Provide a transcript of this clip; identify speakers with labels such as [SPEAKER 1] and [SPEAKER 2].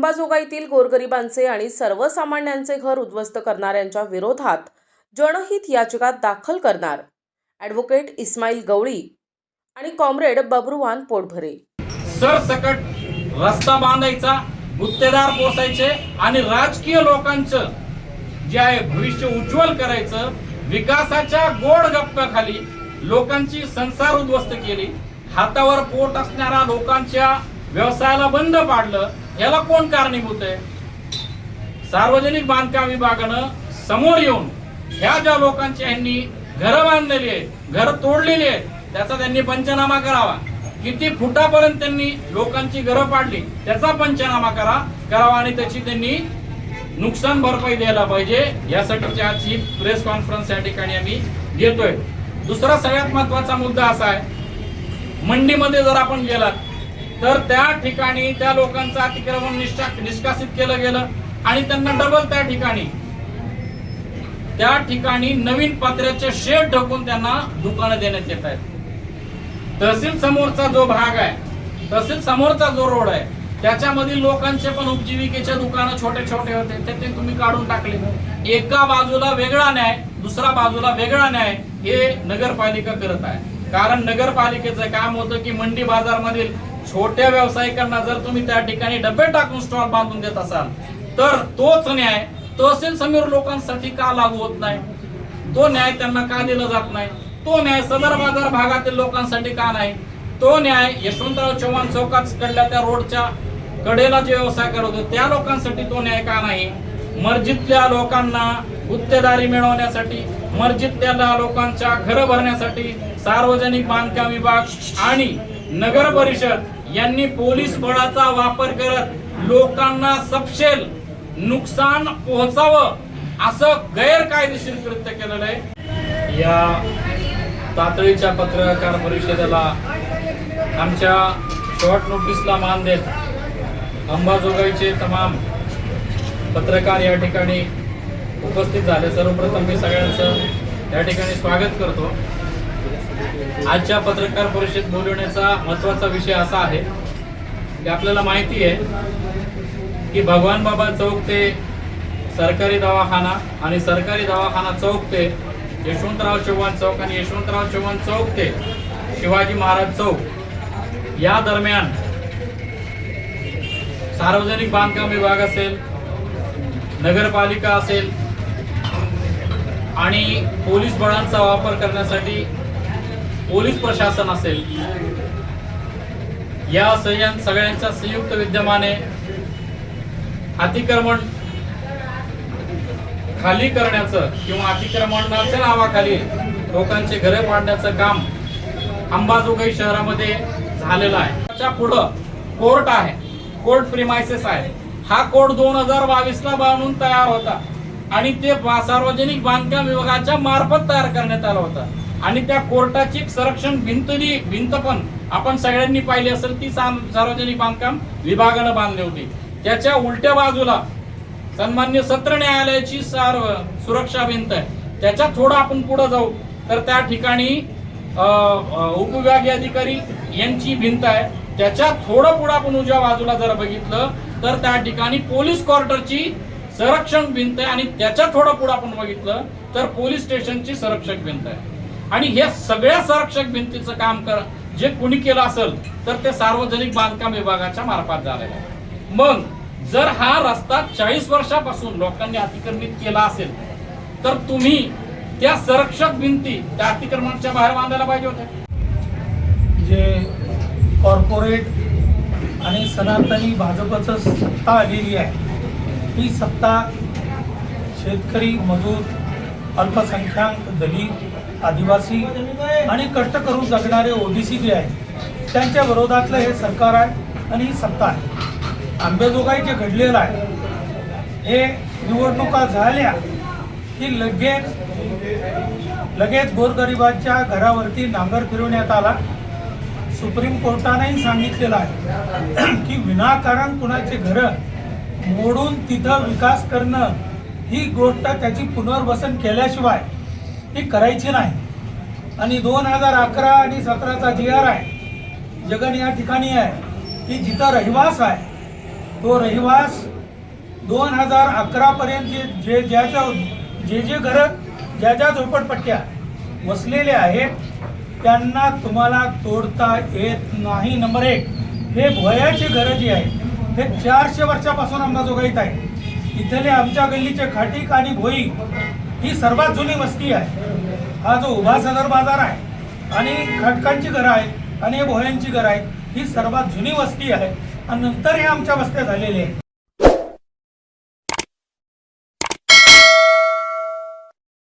[SPEAKER 1] अंबाजोगाईतील गोरगरिबांचे आणि सर्वसामान्यांचे घर उद्ध्वस्त करणाऱ्यांच्या विरोधात जनहित याचिका दाखल करणार ॲडव्होकेट इस्माईल गवळी आणि कॉम्रेड बबरुवान पोटभरे।
[SPEAKER 2] सरसकट रस्ता बांधायचा, गुत्तेदार पोसायचे आणि राजकीय लोकांचं जे आहे भविष्य उज्ज्वल करायचं, विकासाच्या गोड गप्प्याखाली लोकांची संसार उद्ध्वस्त केली, हातावर पोट असणाऱ्या लोकांच्या व्यवसायाला बंद पाडलं। याला कोण कारणीभूत आहे? सार्वजनिक बांधकाम विभागानं समोर येऊन ह्या ज्या लोकांची यांनी घरं बांधलेली आहेत, घरं तोडलेली आहेत, त्याचा त्यांनी पंचनामा करावा। किती फुटापर्यंत त्यांनी लोकांची घरं पाडली त्याचा पंचनामा करावा आणि त्याची त्यांनी नुकसान भरपाई द्यायला पाहिजे। यासाठीची आजची प्रेस कॉन्फरन्स या ठिकाणी आम्ही घेतोय। दुसरा सगळ्यात महत्त्वाचा मुद्दा असा आहे, मंडीमध्ये जर आपण गेलात तर त्या ठिकाणी त्या लोकांचं अतिक्रमण निष्कासित केलं गेलं आणि त्यांना डबल त्या ठिकाणी नवीन पत्र्याचे शेड ढकून त्यांना दुकानं देण्यात येत आहेत। तहसील समोरचा जो भाग आहे, तहसील समोरचा जो रोड आहे, त्याच्यामधील लोकांचे पण उपजीविकेचे दुकानं छोटे छोटे होते, ते तुम्ही काढून टाकले। एका बाजूला वेगळा न्याय, दुसरा बाजूला वेगळा न्याय हे नगरपालिका करत आहे। कारण नगरपालिकेचं काम होतं की मंडी बाजार मधील छोट्या व्यावसायिकांना जर तुम्ही त्या ठिकाणी डबे टाकून स्टॉल बांधून देत असाल तर तोच न्याय तहसील समोर लोकांसाठी का लागू होत नाही? तो न्याय त्यांना का दिला जात नाही? तो न्याय सदर बाजार भागातील लोकांसाठी का नाही? तो न्याय यशवंतराव चव्हाण चौकात कडल्या त्या रोडच्या कडेला जे व्यवसाय करत होते त्या लोकांसाठी तो न्याय का नाही? मर्जीतल्या लोकांना गुत्तेदारी मिळवण्यासाठी, मर्जीतल्या लोकांच्या घरं भरण्यासाठी सार्वजनिक बांधकाम विभाग आणि नगर परिषद यांनी पोलीस बळाचा वापर करत लोकांना सपशेल नुकसान पोहोचावं असं गैरकायदेशीर कृत्य केलेलं आहे। या तातडीच्या पत्रकार परिषदेला आमच्या शॉर्ट नोटीसला मान देत अंबाजोगाईचे तमाम पत्रकार या ठिकाणी उपस्थित झाले। सर्वप्रथम मी सगळ्यांचं या ठिकाणी स्वागत करतो। आजच्या पत्रकार परिषद बोलवण्याचा महत्त्वाचा विषय असा आहे की आपल्याला माहिती आहे की भगवान बाबा चौक ते सरकारी दवाखाना आणि सरकारी दवाखाना चौक ते यशवंतराव चव्हाण चौक आणि यशवंतराव चव्हाण चौक ते शिवाजी महाराज चौक या दरम्यान सार्वजनिक बांधकाम विभाग असेल, नगरपालिका असेल आणि पोलीस बळांचा वापर करण्यासाठी पोलीस प्रशासन असेल, या सगळ्यांच्या संयुक्त विद्यमाने अतिक्रमण खाली करण्याचं किंवा अतिक्रमणाच्या नावाखाली लोकांचे घरे पाडण्याचं काम अंबाजोगाई शहरामध्ये झालेलं आहे। त्याच्या पुढं कोर्ट आहे, कोर्ट प्रिमायसेस आहे। हा कोर्ट 2022 ला बनवून तयार होता आणि ते सार्वजनिक बांधकाम विभागाच्या मार्फत तयार करण्यात आला होता आणि त्या कोर्टाची संरक्षण भिंत पण आपण सगळ्यांनी पाहिली असेल, ती सार्वजनिक बांधकाम विभागानं बांधली होती। त्याच्या उलट्या बाजूला सन्मान्य सत्र न्यायालयाची सुरक्षा भिंत आहे। त्याच्या थोडं आपण पुढे जाऊ तर त्या ठिकाणी उपविभागीय अधिकारी यांची भिंत आहे। त्याच्या थोडं पुढे आपण उजव्या बाजूला जर बघितलं तर त्या ठिकाणी पोलीस क्वार्टरची संरक्षण भिंत आहे आणि त्याच्या थोडं पुढे आपण बघितलं तर पोलीस स्टेशनची संरक्षक भिंत आहे। आणि हे सगळ्या संरक्षक भिंतीचं काम जे कुणी केलं असेल तर ते सार्वजनिक बांधकाम विभागाच्या मार्फत झालेलं आहे। मग जर हा रस्ता 40 वर्षापासून लोकांनी अतिक्रमित केला असेल तर तुम्ही त्या संरक्षक भिंती त्या अतिक्रमणाच्या बाहेर बांधायला पाहिजे होत्या।
[SPEAKER 3] जे कॉर्पोरेट आणि सनातनी भाजपचं सत्ता आलेली आहे, ही सत्ता शेतकरी, मजूर, अल्पसंख्याक, दलित, आदिवासी आणि कष्ट करून जगणारे ओबीसी जे आहेत त्यांच्या विरोधातलं हे सरकार आहे आणि ही सत्ता आहे। अंबाजोगाई जे घडलेलं आहे हे निवडणुका झाल्या की लगेच गोरगरिबांच्या घरावरती नांगर फिरवण्यात आला। सुप्रीम कोर्टानेही सांगितलेलं आहे की विनाकारण कुणाचे घरं मोडून तिथं विकास करणं ही गोष्ट त्याची पुनर्वसन केल्याशिवाय ती करायची नाही। आणि 2011 आणि 17चा GR आहे, जगन या ठिकाणी आहे की जिथं रहिवास आहे तो रहिवास 2011 पर्यंत जे घरं ज्या झोपडपट्ट्या वसलेले आहेत त्यांना तुम्हाला तोडता येत नाही. नंबर 1, हे भोयाची घरं जी आहेत हे 400 वर्षापासून अंबाजोगाईत आहे. इथले आमच्या गल्लीचे खाटीक आणि भोई ही सर्वात जुनी वस्ती आहे. हा जो उभा सदर बाजार आहे आणि खाटकांची घरं आहेत आणि हे भोयांची घरं आहेत ही सर्वात जुनी वस्ती आहे आणि नंतर हे आमच्या वस्त्या झालेल्या आहेत.